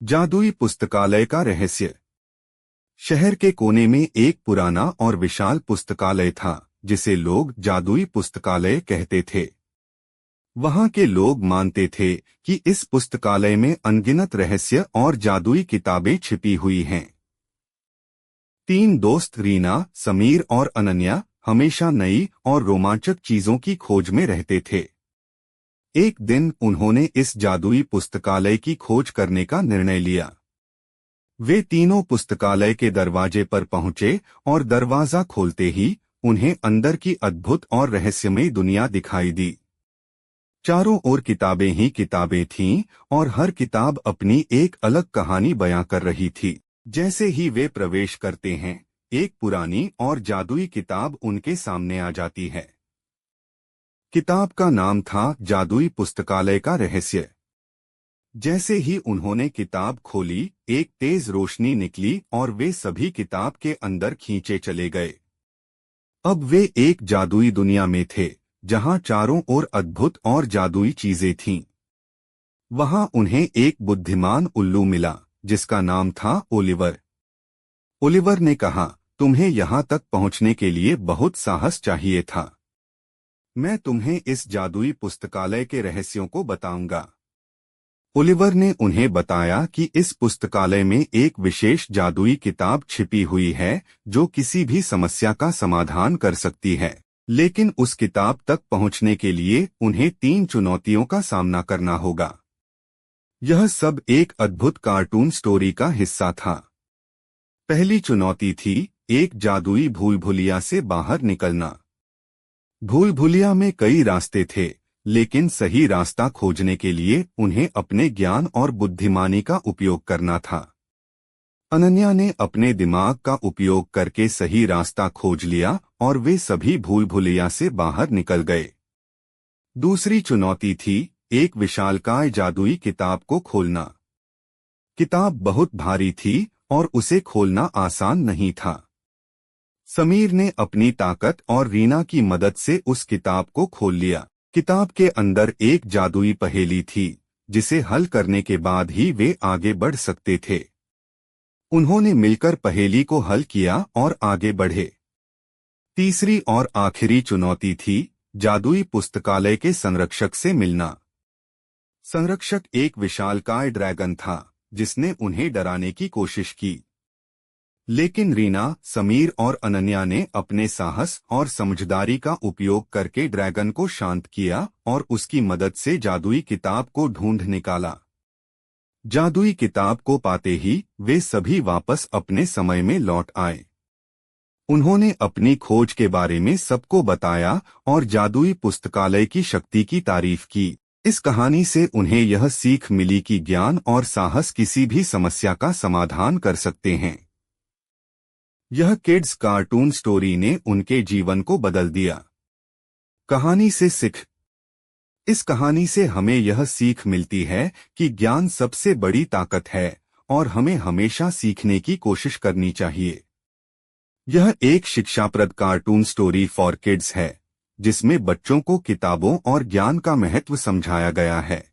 जादुई पुस्तकालय का रहस्य। शहर के कोने में एक पुराना और विशाल पुस्तकालय था जिसे लोग जादुई पुस्तकालय कहते थे। वहां के लोग मानते थे कि इस पुस्तकालय में अनगिनत रहस्य और जादुई किताबें छिपी हुई हैं। तीन दोस्त रीना, समीर और अनन्या हमेशा नई और रोमांचक चीजों की खोज में रहते थे। एक दिन उन्होंने इस जादुई पुस्तकालय की खोज करने का निर्णय लिया। वे तीनों पुस्तकालय के दरवाजे पर पहुंचे और दरवाजा खोलते ही उन्हें अंदर की अद्भुत और रहस्यमयी दुनिया दिखाई दी। चारों ओर किताबें ही किताबें थीं और हर किताब अपनी एक अलग कहानी बयां कर रही थी। जैसे ही वे प्रवेश करते हैं, एक पुरानी और जादुई किताब उनके सामने आ जाती है। किताब का नाम था जादुई पुस्तकालय का रहस्य। जैसे ही उन्होंने किताब खोली, एक तेज रोशनी निकली और वे सभी किताब के अंदर खींचे चले गए। अब वे एक जादुई दुनिया में थे जहां चारों ओर अद्भुत और जादुई चीजें थीं। वहां उन्हें एक बुद्धिमान उल्लू मिला जिसका नाम था ओलिवर। ओलिवर ने कहा, तुम्हें यहां तक पहुंचने के लिए बहुत साहस चाहिए था। मैं तुम्हें इस जादुई पुस्तकालय के रहस्यों को बताऊंगा। ओलिवर ने उन्हें बताया कि इस पुस्तकालय में एक विशेष जादुई किताब छिपी हुई है जो किसी भी समस्या का समाधान कर सकती है। लेकिन उस किताब तक पहुंचने के लिए उन्हें 3 चुनौतियों का सामना करना होगा। यह सब एक अद्भुत कार्टून स्टोरी का हिस्सा था। पहली चुनौती थी एक जादुई भूल-भुलैया से बाहर निकलना। भूल-भुलैया में कई रास्ते थे, लेकिन सही रास्ता खोजने के लिए उन्हें अपने ज्ञान और बुद्धिमानी का उपयोग करना था। अनन्या ने अपने दिमाग का उपयोग करके सही रास्ता खोज लिया और वे सभी भूल-भुलैया से बाहर निकल गए। दूसरी चुनौती थी एक विशालकाय जादुई किताब को खोलना। किताब बहुत भारी थी और उसे खोलना आसान नहीं था। समीर ने अपनी ताकत और रीना की मदद से उस किताब को खोल लिया। किताब के अंदर एक जादुई पहेली थी जिसे हल करने के बाद ही वे आगे बढ़ सकते थे। उन्होंने मिलकर पहेली को हल किया और आगे बढ़े। तीसरी और आखिरी चुनौती थी जादुई पुस्तकालय के संरक्षक से मिलना। संरक्षक एक विशालकाय ड्रैगन था जिसने उन्हें डराने की कोशिश की। लेकिन रीना, समीर और अनन्या ने अपने साहस और समझदारी का उपयोग करके ड्रैगन को शांत किया और उसकी मदद से जादुई किताब को ढूंढ निकाला। जादुई किताब को पाते ही वे सभी वापस अपने समय में लौट आए। उन्होंने अपनी खोज के बारे में सबको बताया और जादुई पुस्तकालय की शक्ति की तारीफ की। इस कहानी से उन्हें यह सीख मिली कि ज्ञान और साहस किसी भी समस्या का समाधान कर सकते हैं। यह किड्स कार्टून स्टोरी ने उनके जीवन को बदल दिया। कहानी से सीख। इस कहानी से हमें यह सीख मिलती है कि ज्ञान सबसे बड़ी ताकत है और हमें हमेशा सीखने की कोशिश करनी चाहिए। यह एक शिक्षाप्रद कार्टून स्टोरी फॉर किड्स है जिसमें बच्चों को किताबों और ज्ञान का महत्व समझाया गया है।